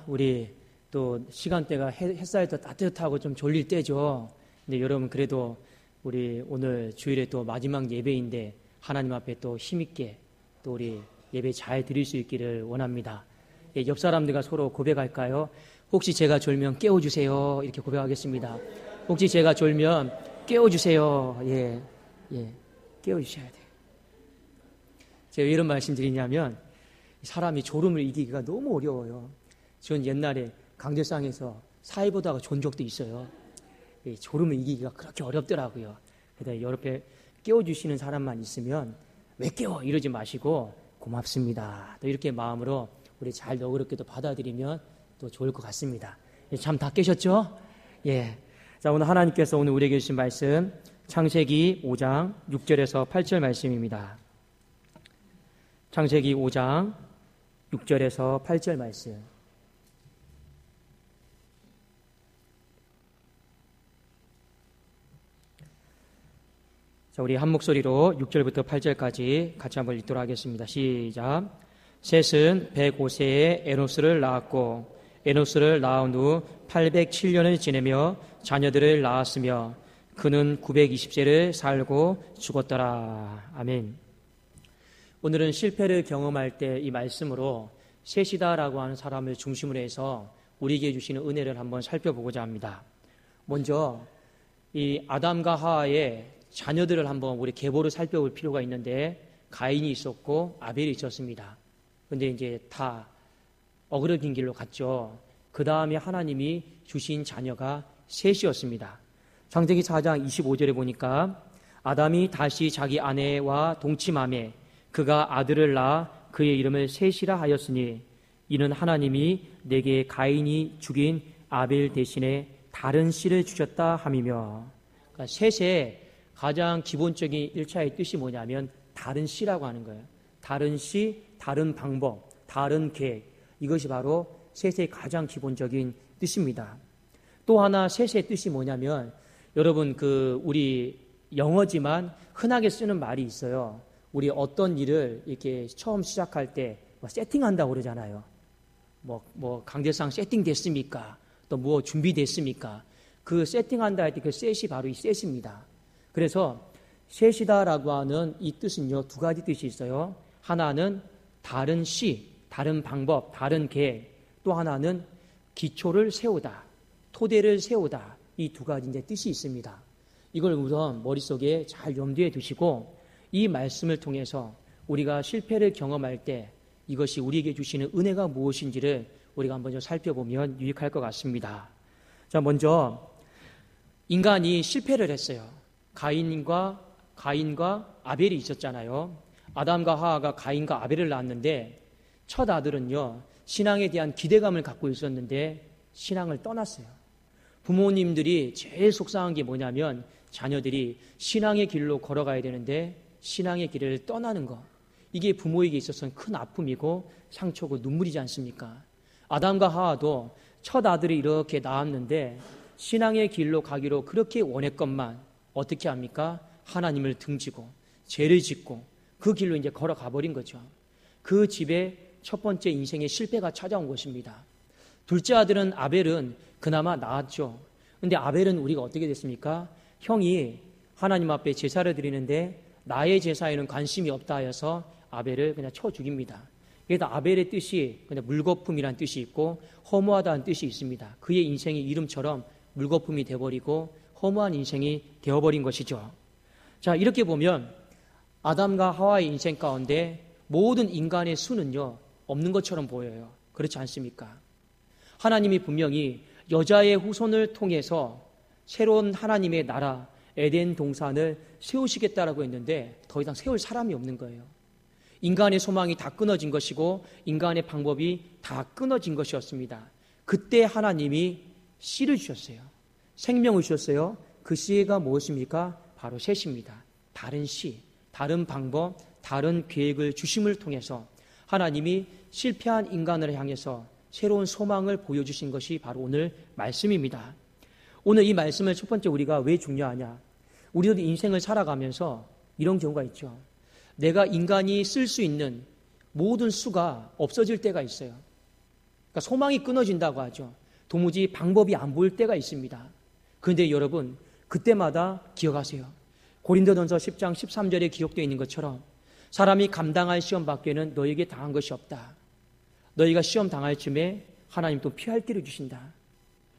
우리 또 시간대가 햇살도 따뜻하고 좀 졸릴 때죠. 근데 여러분 그래도 우리 오늘 주일에 또 마지막 예배인데 하나님 앞에 또 힘있게 또 우리 예배 잘 드릴 수 있기를 원합니다. 예, 옆 사람들과 서로 고백할까요? 혹시 제가 졸면 깨워주세요. 이렇게 고백하겠습니다. 혹시 제가 졸면 깨워주세요. 예, 깨워주셔야 돼요. 제가 왜 이런 말씀 드리냐면 사람이 졸음을 이기기가 너무 어려워요. 전 옛날에 강제상에서 사회보다가 존 적도 있어요. 졸음을 이기기가 그렇게 어렵더라고요. 그래서 옆에 깨워주시는 사람만 있으면 왜 깨워? 이러지 마시고 고맙습니다. 또 이렇게 마음으로 우리 잘 너그럽게도 받아들이면 또 좋을 것 같습니다. 잠 다 깨셨죠? 예. 자, 오늘 하나님께서 오늘 우리에게 주신 말씀 창세기 5장 6절에서 8절 말씀입니다. 창세기 5장 6절에서 8절 말씀. 자, 우리 한 목소리로 6절부터 8절까지 같이 한번 읽도록 하겠습니다. 시작. 셋은 105세에 에노스를 낳았고 에노스를 낳은 후 807년을 지내며 자녀들을 낳았으며 그는 920세를 살고 죽었더라. 아멘. 오늘은 실패를 경험할 때 이 말씀으로 셋이다라고 하는 사람을 중심으로 해서 우리에게 주시는 은혜를 한번 살펴보고자 합니다. 먼저 이 아담과 하와의 자녀들을 한번 우리 계보를 살펴볼 필요가 있는데 가인이 있었고 아벨이 있었습니다. 근데 이제 다 어그러진 길로 갔죠. 그 다음에 하나님이 주신 자녀가 셋이었습니다. 창세기 4장 25절에 보니까 아담이 다시 자기 아내와 동침하매 그가 아들을 낳아 그의 이름을 셋이라 하였으니 이는 하나님이 내게 가인이 죽인 아벨 대신에 다른 씨를 주셨다 함이며. 그러니까 셋의 가장 기본적인 1차의 뜻이 뭐냐면 다른 씨라고 하는 거예요. 다른 씨, 다른 방법, 다른 계획. 이것이 바로 셋의 가장 기본적인 뜻입니다. 또 하나 셋의 뜻이 뭐냐면 여러분 우리 영어지만 흔하게 쓰는 말이 있어요. 우리 어떤 일을 이렇게 처음 시작할 때 세팅한다고 그러잖아요. 강제상 세팅됐습니까? 또 뭐 준비됐습니까? 그 세팅한다 할 때 그 셋이 바로 이 셋입니다. 그래서 셋이다라고 하는 이 뜻은요, 두 가지 뜻이 있어요. 하나는 다른 씨, 다른 방법, 다른 계획. 또 하나는 기초를 세우다, 토대를 세우다. 이 두 가지 이제 뜻이 있습니다. 이걸 우선 머릿속에 잘 염두에 두시고 이 말씀을 통해서 우리가 실패를 경험할 때 이것이 우리에게 주시는 은혜가 무엇인지를 우리가 한번 좀 살펴보면 유익할 것 같습니다. 자, 먼저 인간이 실패를 했어요. 가인과 아벨이 있었잖아요. 아담과 하와가 가인과 아벨을 낳았는데 첫 아들은요, 신앙에 대한 기대감을 갖고 있었는데 신앙을 떠났어요. 부모님들이 제일 속상한 게 뭐냐면 자녀들이 신앙의 길로 걸어가야 되는데 신앙의 길을 떠나는 것. 이게 부모에게 있어서는 큰 아픔이고 상처고 눈물이지 않습니까? 아담과 하와도 첫 아들이 이렇게 낳았는데 신앙의 길로 가기로 그렇게 원했건만 어떻게 합니까? 하나님을 등지고 죄를 짓고 그 길로 이제 걸어가 버린 거죠. 그 집에 첫 번째 인생의 실패가 찾아온 것입니다. 둘째 아들은 아벨은 그나마 나았죠. 근데 아벨은 우리가 어떻게 됐습니까? 형이 하나님 앞에 제사를 드리는데 나의 제사에는 관심이 없다 하여서 아벨을 그냥 쳐 죽입니다. 그래서 아벨의 뜻이 그냥 물거품이라는 뜻이 있고 허무하다는 뜻이 있습니다. 그의 인생이 이름처럼 물거품이 되어버리고 허무한 인생이 되어버린 것이죠. 자, 이렇게 보면 아담과 하와의 인생 가운데 모든 인간의 수는요, 없는 것처럼 보여요. 그렇지 않습니까? 하나님이 분명히 여자의 후손을 통해서 새로운 하나님의 나라 에덴 동산을 세우시겠다라고 했는데 더 이상 세울 사람이 없는 거예요. 인간의 소망이 다 끊어진 것이고 인간의 방법이 다 끊어진 것이었습니다. 그때 하나님이 씨를 주셨어요. 생명을 주셨어요. 그 씨가 무엇입니까? 바로 셋입니다. 다른 씨, 다른 방법, 다른 계획을 주심을 통해서 하나님이 실패한 인간을 향해서 새로운 소망을 보여주신 것이 바로 오늘 말씀입니다. 오늘 이 말씀을 첫 번째 우리가 왜 중요하냐? 우리도 인생을 살아가면서 이런 경우가 있죠. 내가 인간이 쓸 수 있는 모든 수가 없어질 때가 있어요. 그러니까 소망이 끊어진다고 하죠. 도무지 방법이 안 보일 때가 있습니다. 그런데 여러분, 그때마다 기억하세요. 고린도전서 10장 13절에 기록되어 있는 것처럼 사람이 감당할 시험 밖에는 너에게 당한 것이 없다. 너희가 시험 당할 쯤에 하나님 또 피할 길을 주신다.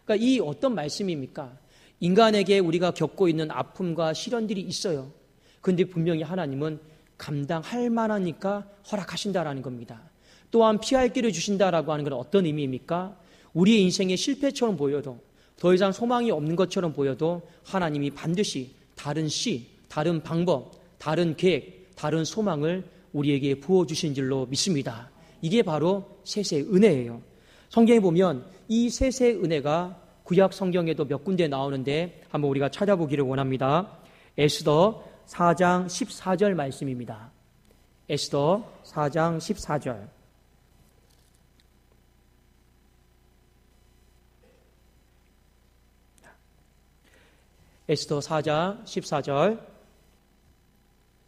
그러니까 이 어떤 말씀입니까? 인간에게 우리가 겪고 있는 아픔과 시련들이 있어요. 그런데 분명히 하나님은 감당할 만하니까 허락하신다라는 겁니다. 또한 피할 길을 주신다라고 하는 건 어떤 의미입니까? 우리의 인생의 실패처럼 보여도, 더 이상 소망이 없는 것처럼 보여도 하나님이 반드시 다른 시, 다른 방법, 다른 계획, 다른 소망을 우리에게 부어주신 줄로 믿습니다. 이게 바로 세세의 은혜예요. 성경에 보면 이 세세의 은혜가 구약 성경에도 몇 군데 나오는데 한번 우리가 찾아보기를 원합니다. 에스더 4장 14절 말씀입니다. 에스더 4장 14절. 에스더 4장 14절.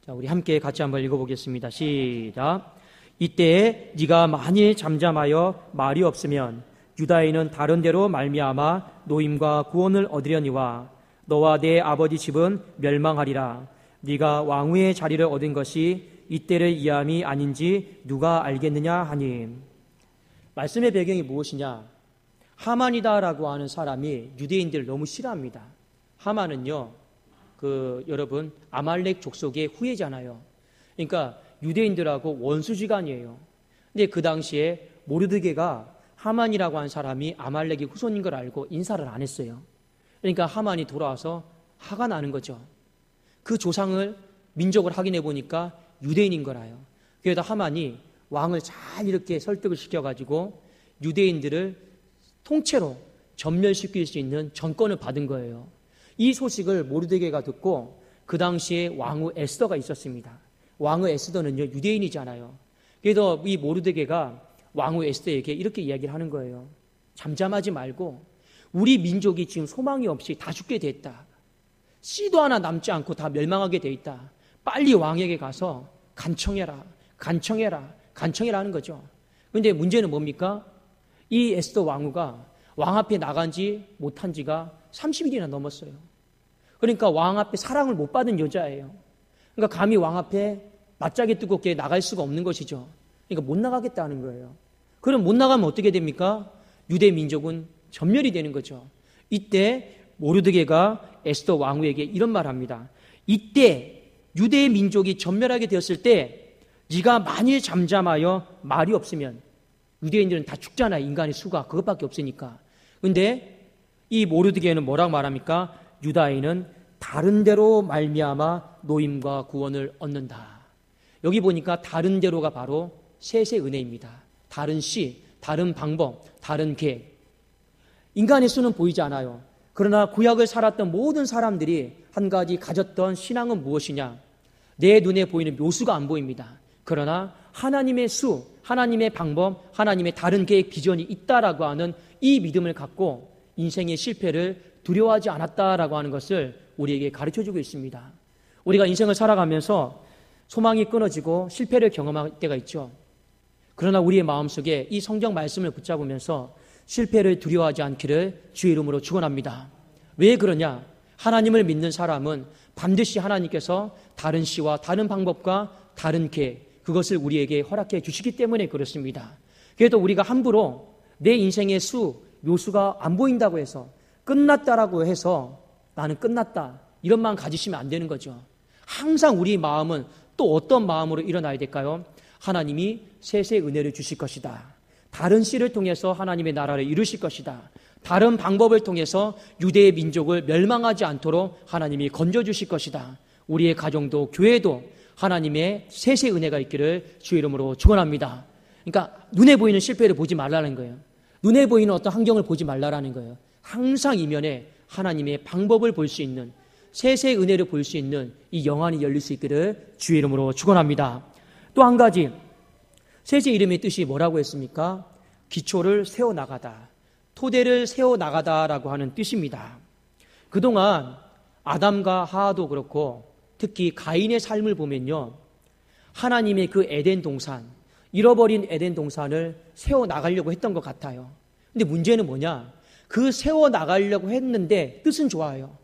자, 우리 함께 같이 한번 읽어보겠습니다. 시작. 이때에 네가 만일 잠잠하여 말이 없으면 유다인은 다른 데로 말미암아 노임과 구원을 얻으려니와 너와 내 아버지 집은 멸망하리라. 네가 왕후의 자리를 얻은 것이 이때를 이함이 아닌지 누가 알겠느냐 하니. 말씀의 배경이 무엇이냐? 하만이다라고 하는 사람이 유대인들을 너무 싫어합니다. 하만은요, 여러분 아말렉 족속의 후예잖아요. 그러니까 유대인들하고 원수지간이에요. 근데 그 당시에 모르드게가 하만이라고 한 사람이 아말렉의 후손인 걸 알고 인사를 안 했어요. 그러니까 하만이 돌아와서 화가 나는 거죠. 그 조상을 민족을 확인해 보니까 유대인인 걸 알아요. 그래서 하만이 왕을 잘 이렇게 설득을 시켜가지고 유대인들을 통째로 전멸시킬 수 있는 전권을 받은 거예요. 이 소식을 모르드게가 듣고 그 당시에 왕후 에스더가 있었습니다. 왕후 에스더는요 유대인이잖아요. 그래서 이 모르드게가 왕후 에스더에게 이렇게 이야기를 하는 거예요. 잠잠하지 말고 우리 민족이 지금 소망이 없이 다 죽게 됐다. 씨도 하나 남지 않고 다 멸망하게 돼 있다. 빨리 왕에게 가서 간청해라 하는 거죠. 그런데 문제는 뭡니까? 이 에스더 왕후가 왕 앞에 나간 지 못한 지가 30일이나 넘었어요. 그러니까 왕 앞에 사랑을 못 받은 여자예요. 그러니까 감히 왕 앞에 맞짱이 뜨겁게 나갈 수가 없는 것이죠. 그러니까 못 나가겠다는 거예요. 그럼 못 나가면 어떻게 됩니까? 유대 민족은 전멸이 되는 거죠. 이때 모르드게가 에스더 왕후에게 이런 말을 합니다. 이때 유대 민족이 전멸하게 되었을 때 네가 만일 잠잠하여 말이 없으면, 유대인들은 다 죽잖아. 인간의 수가 그것밖에 없으니까. 근데 이 모르드게는 뭐라고 말합니까? 유다인은 다른 데로 말미암아 노임과 구원을 얻는다. 여기 보니까 다른 데로가 바로 셋의 은혜입니다. 다른 시, 다른 방법, 다른 계획. 인간의 수는 보이지 않아요. 그러나 구약을 살았던 모든 사람들이 한 가지 가졌던 신앙은 무엇이냐? 내 눈에 보이는 묘수가 안 보입니다. 그러나 하나님의 수, 하나님의 방법, 하나님의 다른 계획, 비전이 있다라고 하는 이 믿음을 갖고 인생의 실패를 두려워하지 않았다라고 하는 것을 우리에게 가르쳐주고 있습니다. 우리가 인생을 살아가면서 소망이 끊어지고 실패를 경험할 때가 있죠. 그러나 우리의 마음속에 이 성경 말씀을 붙잡으면서 실패를 두려워하지 않기를 주의 이름으로 축원합니다. 왜 그러냐? 하나님을 믿는 사람은 반드시 하나님께서 다른 시와 다른 방법과 다른 계획, 그것을 우리에게 허락해 주시기 때문에 그렇습니다. 그래도 우리가 함부로 내 인생의 묘수가 안 보인다고 해서, 끝났다라고 해서 나는 끝났다, 이런 마음 가지시면 안 되는 거죠. 항상 우리 마음은 또 어떤 마음으로 일어나야 될까요? 하나님이 셋의 은혜를 주실 것이다. 다른 씨를 통해서 하나님의 나라를 이루실 것이다. 다른 방법을 통해서 유대의 민족을 멸망하지 않도록 하나님이 건져주실 것이다. 우리의 가정도 교회도 하나님의 셋의 은혜가 있기를 주의 이름으로 축원합니다. 그러니까 눈에 보이는 실패를 보지 말라는 거예요. 눈에 보이는 어떤 환경을 보지 말라는 거예요. 항상 이면에 하나님의 방법을 볼 수 있는, 셋의 은혜를 볼 수 있는 이 영안이 열릴 수 있기를 주의 이름으로 축원합니다. 또 한 가지, 셋의 이름의 뜻이 뭐라고 했습니까? 기초를 세워나가다, 토대를 세워나가다라고 하는 뜻입니다. 그동안 아담과 하와도 그렇고 특히 가인의 삶을 보면요, 하나님의 그 에덴 동산, 잃어버린 에덴 동산을 세워나가려고 했던 것 같아요. 근데 문제는 뭐냐? 그 세워나가려고 했는데 뜻은 좋아요.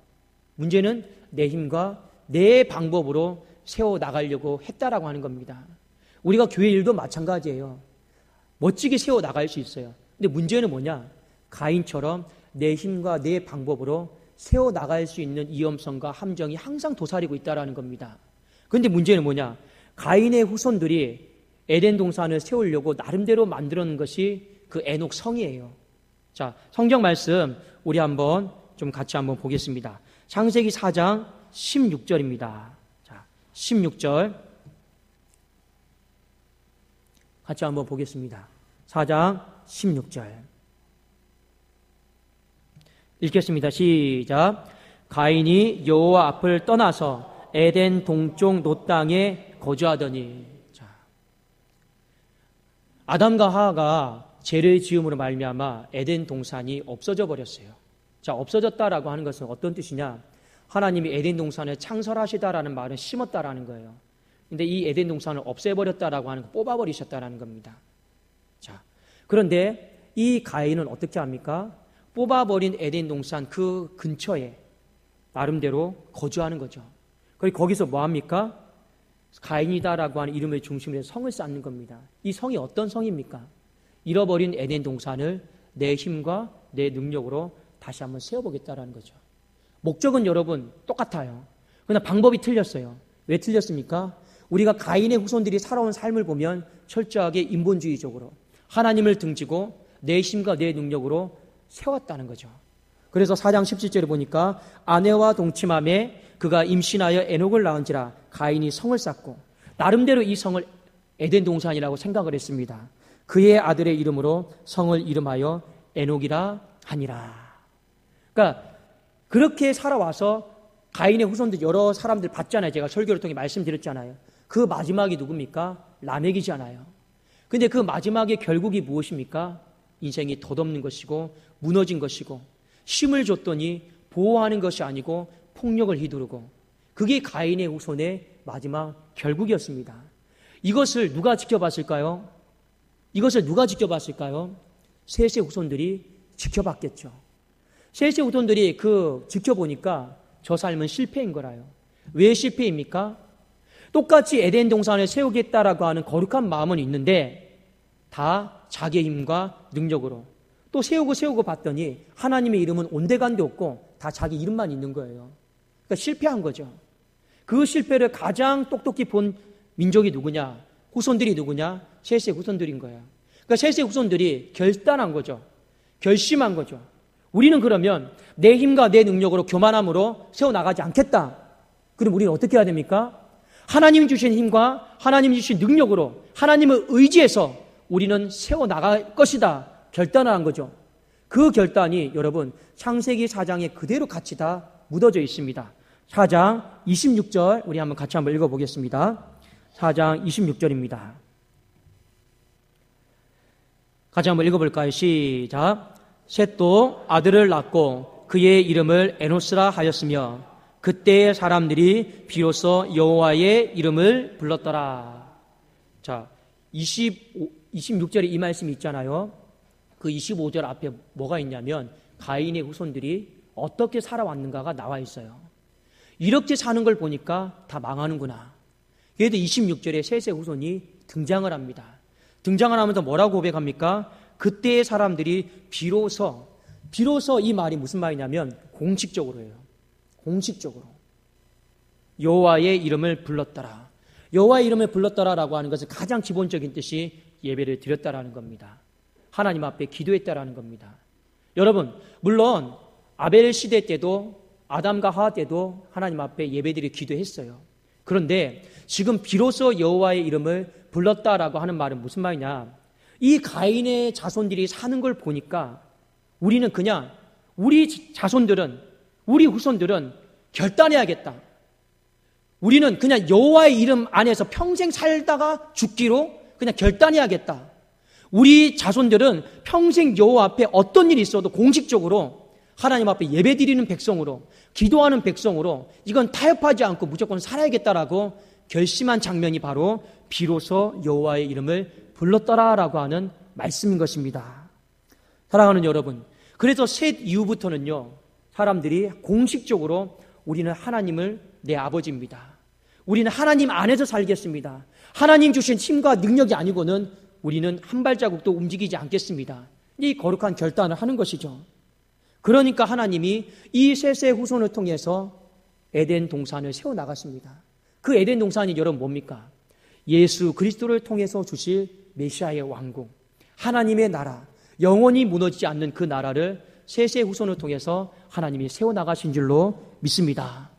문제는 내 힘과 내 방법으로 세워나가려고 했다라고 하는 겁니다. 우리가 교회 일도 마찬가지예요. 멋지게 세워나갈 수 있어요. 근데 문제는 뭐냐? 가인처럼 내 힘과 내 방법으로 세워나갈 수 있는 위험성과 함정이 항상 도사리고 있다는 겁니다. 그런데 문제는 뭐냐? 가인의 후손들이 에덴 동산을 세우려고 나름대로 만들어놓은 것이 그 에녹 성이에요. 자, 성경 말씀 우리 한번 좀 같이 한번 보겠습니다. 창세기 4장 16절입니다. 자, 16절 같이 한번 보겠습니다. 4장 16절 읽겠습니다. 시작. 가인이 여호와 앞을 떠나서 에덴 동쪽 노 땅에 거주하더니. 자, 아담과 하와가 죄를 지음으로 말미암아 에덴 동산이 없어져 버렸어요. 자, 없어졌다라고 하는 것은 어떤 뜻이냐? 하나님이 에덴 동산을 창설하시다라는 말은 심었다라는 거예요. 근데 이 에덴 동산을 없애버렸다라고 하는 거, 뽑아버리셨다라는 겁니다. 자, 그런데 이 가인은 어떻게 합니까? 뽑아버린 에덴 동산 그 근처에 나름대로 거주하는 거죠. 그리고 거기서 뭐 합니까? 가인이다라고 하는 이름의 중심으로 성을 쌓는 겁니다. 이 성이 어떤 성입니까? 잃어버린 에덴 동산을 내 힘과 내 능력으로 다시 한번 세워보겠다라는 거죠. 목적은 여러분 똑같아요. 그러나 방법이 틀렸어요. 왜 틀렸습니까? 우리가 가인의 후손들이 살아온 삶을 보면 철저하게 인본주의적으로 하나님을 등지고 내 힘과 내 능력으로 세웠다는 거죠. 그래서 4장 17절에 보니까 아내와 동침함에 그가 임신하여 에녹을 낳은지라 가인이 성을 쌓고 나름대로 이 성을 에덴 동산이라고 생각을 했습니다. 그의 아들의 이름으로 성을 이름하여 에녹이라 하니라. 그러니까 그렇게 살아와서 가인의 후손들 여러 사람들 봤잖아요. 제가 설교를 통해 말씀드렸잖아요. 그 마지막이 누굽니까? 라멕이잖아요. 근데 그 마지막의 결국이 무엇입니까? 인생이 덧없는 것이고 무너진 것이고 쉼을 줬더니 보호하는 것이 아니고 폭력을 휘두르고 그게 가인의 후손의 마지막 결국이었습니다. 이것을 누가 지켜봤을까요? 이것을 누가 지켜봤을까요? 셋의 후손들이 지켜봤겠죠. 셋의 후손들이 지켜보니까 저 삶은 실패인 거라요. 왜 실패입니까? 똑같이 에덴 동산을 세우겠다라고 하는 거룩한 마음은 있는데 다 자기의 힘과 능력으로 또 세우고 봤더니 하나님의 이름은 온데간데 없고 다 자기 이름만 있는 거예요. 그러니까 실패한 거죠. 그 실패를 가장 똑똑히 본 민족이 누구냐? 후손들이 누구냐? 셋의 후손들인 거예요. 그러니까 셋의 후손들이 결단한 거죠. 결심한 거죠. 우리는 그러면 내 힘과 내 능력으로 교만함으로 세워나가지 않겠다. 그럼 우리는 어떻게 해야 됩니까? 하나님이 주신 힘과 하나님이 주신 능력으로 하나님을 의지해서 우리는 세워나갈 것이다. 결단을 한 거죠. 그 결단이 여러분 창세기 4장에 그대로 같이 다 묻어져 있습니다. 4장 26절 우리 같이 한번 읽어보겠습니다. 4장 26절입니다. 같이 한번 읽어볼까요? 시작. 셋도 아들을 낳고 그의 이름을 에노스라 하였으며 그때의 사람들이 비로소 여호와의 이름을 불렀더라. 자, 26절에 이 말씀이 있잖아요. 그 25절 앞에 뭐가 있냐면 가인의 후손들이 어떻게 살아왔는가가 나와 있어요. 이렇게 사는 걸 보니까 다 망하는구나. 그래도 26절에 셋의 후손이 등장을 합니다. 등장을 하면서 뭐라고 고백합니까? 그때의 사람들이 비로소 이 말이 무슨 말이냐면 공식적으로예요. 공식적으로 여호와의 이름을 불렀더라. 여호와의 이름을 불렀더라라고 하는 것은 가장 기본적인 뜻이 예배를 드렸다라는 겁니다. 하나님 앞에 기도했다라는 겁니다. 여러분, 물론 아벨 시대 때도 아담과 하와 때도 하나님 앞에 예배드리 기도했어요. 그런데 지금 비로소 여호와의 이름을 불렀다라고 하는 말은 무슨 말이냐? 이 가인의 자손들이 사는 걸 보니까 우리는 그냥 우리 자손들은 우리 후손들은 결단해야겠다. 우리는 그냥 여호와의 이름 안에서 평생 살다가 죽기로 그냥 결단해야겠다. 우리 자손들은 평생 여호와 앞에 어떤 일이 있어도 공식적으로 하나님 앞에 예배드리는 백성으로 기도하는 백성으로 이건 타협하지 않고 무조건 살아야겠다라고 결심한 장면이 바로 비로소 여호와의 이름을 불렀더라라고 하는 말씀인 것입니다. 사랑하는 여러분, 그래서 셋 이후부터는요, 사람들이 공식적으로 우리는 하나님을 내 아버지입니다. 우리는 하나님 안에서 살겠습니다. 하나님 주신 힘과 능력이 아니고는 우리는 한 발자국도 움직이지 않겠습니다. 이 거룩한 결단을 하는 것이죠. 그러니까 하나님이 이 셋의 후손을 통해서 에덴 동산을 세워나갔습니다. 그 에덴 동산이 여러분 뭡니까? 예수 그리스도를 통해서 주실 메시아의 왕국, 하나님의 나라, 영원히 무너지지 않는 그 나라를 셋의 후손을 통해서 하나님이 세워나가신 줄로 믿습니다.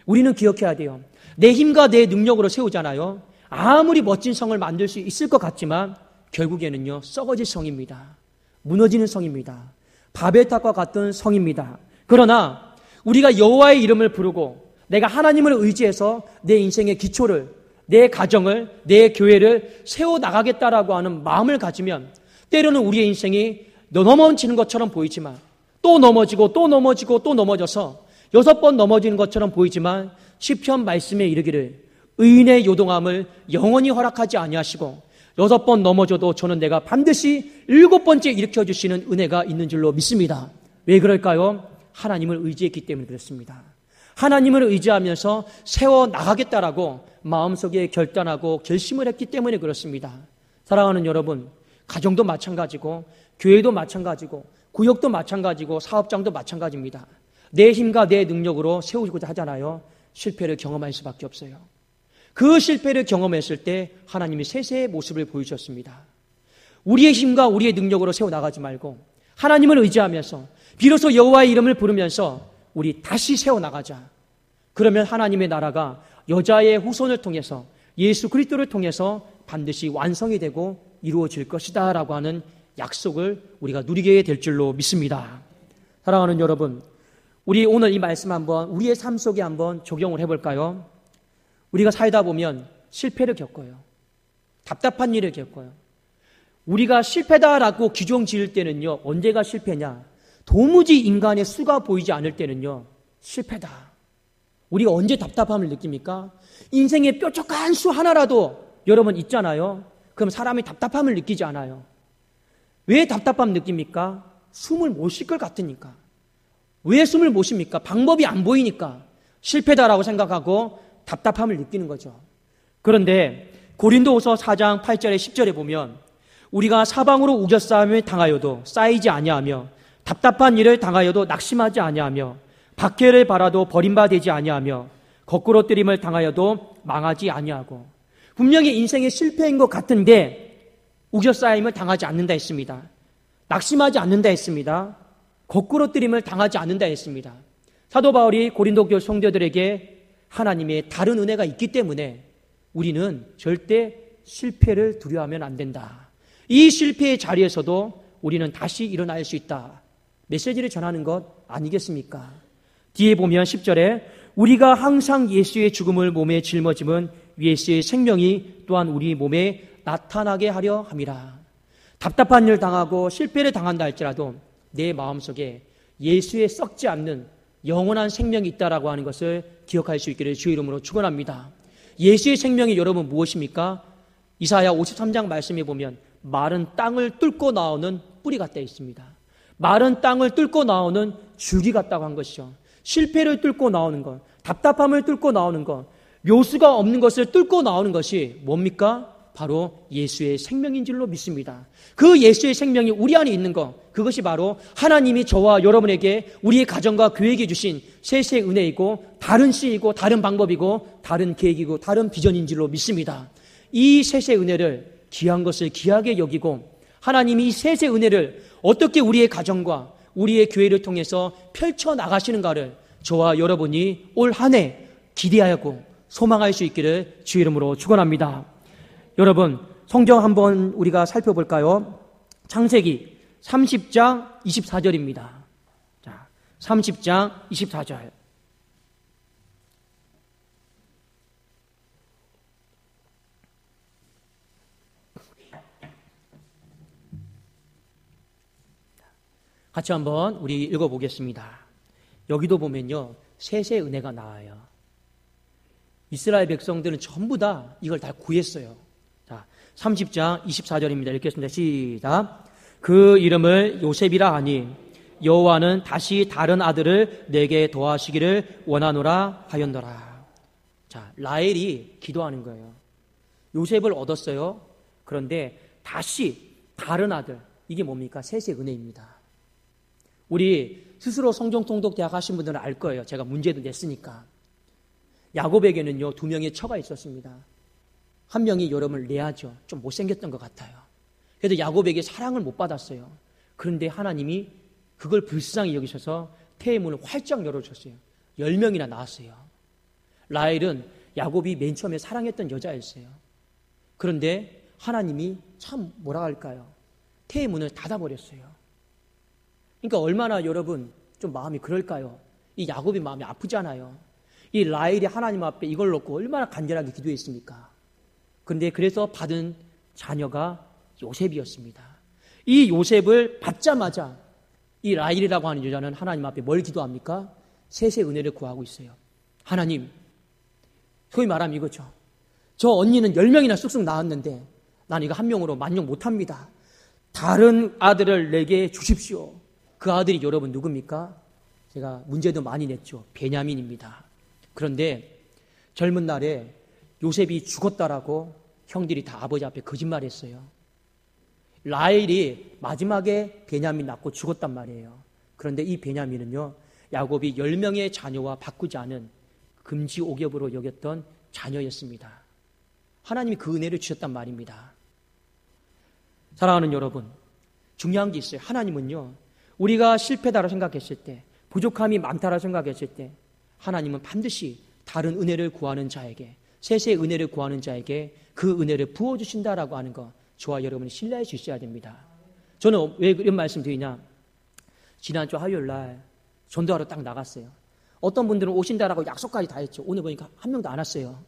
우리는 기억해야 돼요. 내 힘과 내 능력으로 세우잖아요. 아무리 멋진 성을 만들 수 있을 것 같지만 결국에는요, 썩어질 성입니다. 무너지는 성입니다. 바벨탑과 같은 성입니다. 그러나 우리가 여호와의 이름을 부르고 내가 하나님을 의지해서 내 인생의 기초를, 내 가정을, 내 교회를 세워나가겠다라고 하는 마음을 가지면 때로는 우리의 인생이 넘어지는 것처럼 보이지만 또 넘어지고 또 넘어지고 또 넘어져서 6번 넘어지는 것처럼 보이지만 시편 말씀에 이르기를 의인의 요동함을 영원히 허락하지 아니하시고 6번 넘어져도 저는 내가 반드시 7번째 일으켜주시는 은혜가 있는 줄로 믿습니다. 왜 그럴까요? 하나님을 의지했기 때문에 그렇습니다. 하나님을 의지하면서 세워나가겠다라고 마음속에 결단하고 결심을 했기 때문에 그렇습니다. 사랑하는 여러분, 가정도 마찬가지고 교회도 마찬가지고 구역도 마찬가지고 사업장도 마찬가지입니다. 내 힘과 내 능력으로 세우고자 하잖아요. 실패를 경험할 수밖에 없어요. 그 실패를 경험했을 때 하나님이 셋의 모습을 보여주셨습니다. 우리의 힘과 우리의 능력으로 세워나가지 말고 하나님을 의지하면서 비로소 여호와의 이름을 부르면서 우리 다시 세워나가자. 그러면 하나님의 나라가 여자의 후손을 통해서 예수 그리스도를 통해서 반드시 완성이 되고 이루어질 것이다 라고 하는 약속을 우리가 누리게 될 줄로 믿습니다. 사랑하는 여러분, 우리 오늘 이 말씀 한번 우리의 삶 속에 한번 적용을 해볼까요? 우리가 살다 보면 실패를 겪어요. 답답한 일을 겪어요. 우리가 실패다라고 기종 지을 때는요, 언제가 실패냐? 도무지 인간의 수가 보이지 않을 때는요, 실패다. 우리가 언제 답답함을 느낍니까? 인생의 뾰족한 수 하나라도 여러분 있잖아요. 그럼 사람이 답답함을 느끼지 않아요. 왜 답답함 느낍니까? 숨을 못 쉴 것 같으니까. 왜 숨을 못 쉽니까? 방법이 안 보이니까 실패다라고 생각하고 답답함을 느끼는 거죠. 그런데 고린도후서 4장 8절에 10절에 보면 우리가 사방으로 우겨싸움을 당하여도 쌓이지 아니하며 답답한 일을 당하여도 낙심하지 아니하며 박해를 바라도 버림받지 아니하며 거꾸로 뜨림을 당하여도 망하지 아니하고, 분명히 인생의 실패인 것 같은데 우겨싸임을 당하지 않는다 했습니다. 낙심하지 않는다 했습니다. 거꾸로 뜨림을 당하지 않는다 했습니다. 사도 바울이 고린도 교회 성도들에게 하나님의 다른 은혜가 있기 때문에 우리는 절대 실패를 두려워하면 안 된다. 이 실패의 자리에서도 우리는 다시 일어날 수 있다. 메시지를 전하는 것 아니겠습니까? 뒤에 보면 10절에 우리가 항상 예수의 죽음을 몸에 짊어짐은 예수의 생명이 또한 우리 몸에 나타나게 하려 함이라. 답답한 일 당하고 실패를 당한다 할지라도 내 마음속에 예수의 썩지 않는 영원한 생명이 있다라고 하는 것을 기억할 수 있기를 주의 이름으로 축원합니다. 예수의 생명이 여러분 무엇입니까? 이사야 53장 말씀에 보면 마른 땅을 뚫고 나오는 뿌리 같다 있습니다. 마른 땅을 뚫고 나오는 줄기 같다고 한 것이죠. 실패를 뚫고 나오는 것, 답답함을 뚫고 나오는 것, 묘수가 없는 것을 뚫고 나오는 것이 뭡니까? 바로 예수의 생명인 줄로 믿습니다. 그 예수의 생명이 우리 안에 있는 것, 그것이 바로 하나님이 저와 여러분에게 우리의 가정과 교회에게 주신 셋의 은혜이고 다른 씨이고 다른 방법이고 다른 계획이고 다른 비전인 줄로 믿습니다. 이 셋의 은혜를 귀한 것을 귀하게 여기고 하나님이 이 셋의 은혜를 어떻게 우리의 가정과 우리의 교회를 통해서 펼쳐나가시는가를 저와 여러분이 올 한 해 기대하고 소망할 수 있기를 주의 이름으로 축원합니다. 여러분, 성경 한번 우리가 살펴볼까요? 창세기 30장 24절입니다. 자, 30장 24절. 같이 한번 우리 읽어보겠습니다. 여기도 보면요, 셋의 은혜가 나와요. 이스라엘 백성들은 전부 다 이걸 다 구했어요. 자, 30장 24절입니다. 읽겠습니다. 시작. 그 이름을 요셉이라 하니 여호와는 다시 다른 아들을 내게 더하시기를 원하노라 하였노라. 자, 라헬이 기도하는 거예요. 요셉을 얻었어요. 그런데 다시 다른 아들, 이게 뭡니까? 셋의 은혜입니다. 우리 스스로 성경통독대학 하신 분들은 알 거예요. 제가 문제도 냈으니까. 야곱에게는요, 2명의 처가 있었습니다. 한 명이 여러분을 레아죠. 좀 못생겼던 것 같아요. 그래도 야곱에게 사랑을 못 받았어요. 그런데 하나님이 그걸 불쌍히 여기셔서 태의 문을 활짝 열어줬어요. 10명이나 낳았어요. 라헬은 야곱이 맨 처음에 사랑했던 여자였어요. 그런데 하나님이 참 뭐라 할까요? 태의 문을 닫아버렸어요. 그러니까 얼마나 여러분 좀 마음이 그럴까요? 이 야곱이 마음이 아프잖아요. 이 라헬이 하나님 앞에 이걸 놓고 얼마나 간절하게 기도했습니까? 그런데 그래서 받은 자녀가 요셉이었습니다. 이 요셉을 받자마자 이 라헬이라고 하는 여자는 하나님 앞에 뭘 기도합니까? 셋의 은혜를 구하고 있어요. 하나님, 소위 말하면 이거죠. 저 언니는 10명이나 쑥쑥 낳았는데 난 이거 한 명으로 만족 못합니다. 다른 아들을 내게 주십시오. 그 아들이 여러분 누굽니까? 제가 문제도 많이 냈죠. 베냐민입니다. 그런데 젊은 날에 요셉이 죽었다라고 형들이 다 아버지 앞에 거짓말했어요. 라헬이 마지막에 베냐민 낳고 죽었단 말이에요. 그런데 이 베냐민은요, 야곱이 10명의 자녀와 바꾸지 않은 금지 옥엽으로 여겼던 자녀였습니다. 하나님이 그 은혜를 주셨단 말입니다. 사랑하는 여러분, 중요한 게 있어요. 하나님은요, 우리가 실패다라고 생각했을 때, 부족함이 많다라고 생각했을 때 하나님은 반드시 다른 은혜를 구하는 자에게, 셋의 은혜를 구하는 자에게 그 은혜를 부어주신다라고 하는 거 저와 여러분이 신뢰할 수 있어야 됩니다. 저는 왜 이런 말씀 드리냐, 지난주 화요일날 전도하러 딱 나갔어요. 어떤 분들은 오신다라고 약속까지 다 했죠. 오늘 보니까 한 명도 안 왔어요.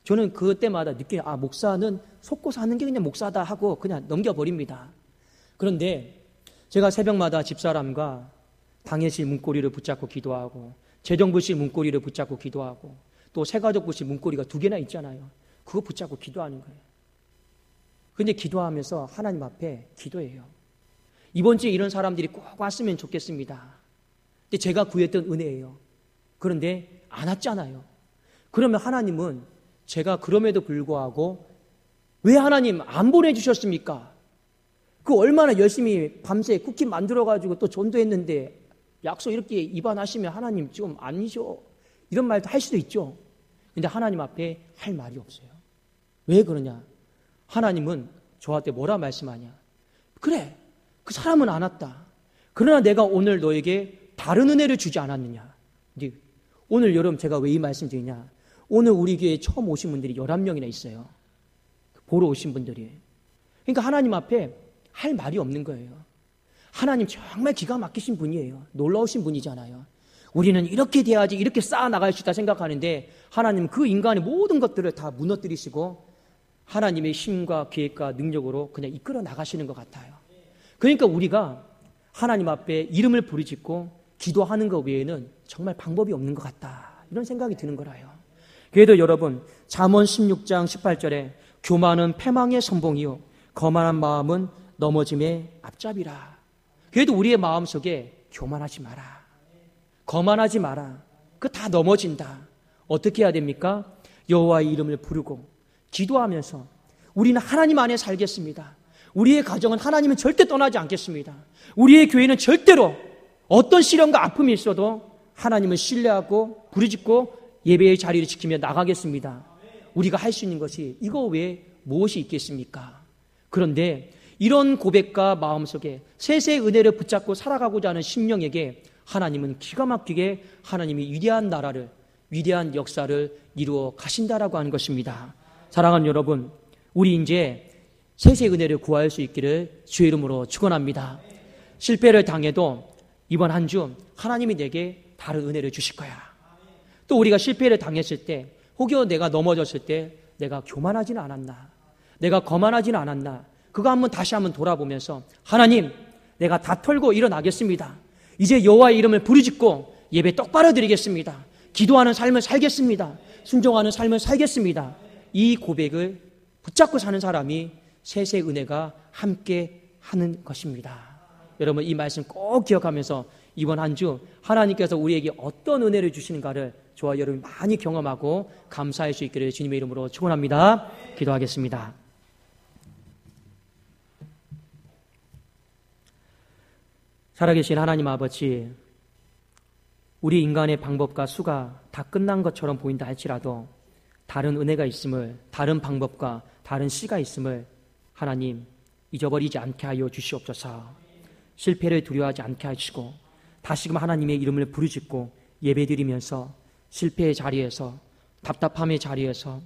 저는 그때마다 느끼는, 목사는 속고 사는 게 그냥 목사다 하고 그냥 넘겨버립니다. 그런데 제가 새벽마다 집사람과 당회실 문고리를 붙잡고 기도하고, 재정부실 문고리를 붙잡고 기도하고, 또 새가족부실 문고리가 2개나 있잖아요. 그거 붙잡고 기도하는 거예요. 근데 기도하면서 하나님 앞에 기도해요. 이번 주에 이런 사람들이 꼭 왔으면 좋겠습니다. 근데 제가 구했던 은혜예요. 그런데 안 왔잖아요. 그러면 하나님은 제가 그럼에도 불구하고 왜 하나님 안 보내주셨습니까? 그 얼마나 열심히 밤새 쿠키 만들어가지고 또 전도했는데 약속 이렇게 위반하시면 하나님 좀 아니죠. 이런 말도 할 수도 있죠. 근데 하나님 앞에 할 말이 없어요. 왜 그러냐? 하나님은 저한테 뭐라 말씀하냐? 그래, 그 사람은 안 왔다. 그러나 내가 오늘 너에게 다른 은혜를 주지 않았느냐? 근데 오늘 여러분 제가 왜 이 말씀 드리냐? 오늘 우리 교회에 처음 오신 분들이 11명이나 있어요. 보러 오신 분들이. 그러니까 하나님 앞에 할 말이 없는 거예요. 하나님 정말 기가 막히신 분이에요. 놀라우신 분이잖아요. 우리는 이렇게 돼야지, 이렇게 쌓아나갈 수 있다 생각하는데 하나님 그 인간의 모든 것들을 다 무너뜨리시고 하나님의 힘과 계획과 능력으로 그냥 이끌어 나가시는 것 같아요. 그러니까 우리가 하나님 앞에 이름을 부르짖고 기도하는 것 외에는 정말 방법이 없는 것 같다, 이런 생각이 드는 거라요. 그래도 여러분, 잠언 16장 18절에 교만은 패망의 선봉이요 거만한 마음은 넘어짐의 앞잡이라. 그래도 우리의 마음속에 교만하지 마라, 거만하지 마라. 그거 다 넘어진다. 어떻게 해야 됩니까? 여호와의 이름을 부르고 기도하면서 우리는 하나님 안에 살겠습니다. 우리의 가정은 하나님은 절대 떠나지 않겠습니다. 우리의 교회는 절대로 어떤 시련과 아픔이 있어도 하나님을 신뢰하고 부르짖고 예배의 자리를 지키며 나가겠습니다. 우리가 할 수 있는 것이 이거 외에 무엇이 있겠습니까? 그런데 이런 고백과 마음속에 셋의 은혜를 붙잡고 살아가고자 하는 심령에게 하나님은 기가 막히게 하나님이 위대한 나라를, 위대한 역사를 이루어 가신다라고 하는 것입니다. 사랑하는 여러분, 우리 이제 셋의 은혜를 구할 수 있기를 주의 이름으로 축원합니다. 실패를 당해도 이번 한 주 하나님이 내게 다른 은혜를 주실 거야. 또 우리가 실패를 당했을 때, 혹여 내가 넘어졌을 때 내가 교만하지는 않았나, 내가 거만하지는 않았나, 그거 한번 다시 한번 돌아보면서 하나님, 내가 다 털고 일어나겠습니다. 이제 여호와의 이름을 부르짖고 예배 똑바로 드리겠습니다. 기도하는 삶을 살겠습니다. 순종하는 삶을 살겠습니다. 이 고백을 붙잡고 사는 사람이 셋의 은혜가 함께 하는 것입니다. 여러분 이 말씀 꼭 기억하면서 이번 한 주 하나님께서 우리에게 어떤 은혜를 주시는가를 저와 여러분이 많이 경험하고 감사할 수 있기를 주님의 이름으로 축원합니다. 기도하겠습니다. 살아계신 하나님 아버지, 우리 인간의 방법과 수가 다 끝난 것처럼 보인다 할지라도 다른 은혜가 있음을, 다른 방법과 다른 씨가 있음을 하나님 잊어버리지 않게 하여 주시옵소서. 실패를 두려워하지 않게 하시고 다시금 하나님의 이름을 부르짖고 예배드리면서 실패의 자리에서, 답답함의 자리에서,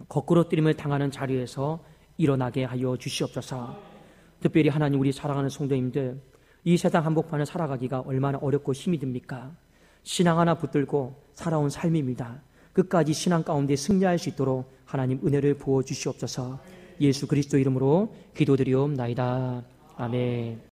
거꾸로 뜨림을 당하는 자리에서 일어나게 하여 주시옵소서. 특별히 하나님, 우리 사랑하는 성도님들, 이 세상 한복판을 살아가기가 얼마나 어렵고 힘이 듭니까? 신앙 하나 붙들고 살아온 삶입니다. 끝까지 신앙 가운데 승리할 수 있도록 하나님 은혜를 부어 주시옵소서. 예수 그리스도 이름으로 기도드리옵나이다. 아멘.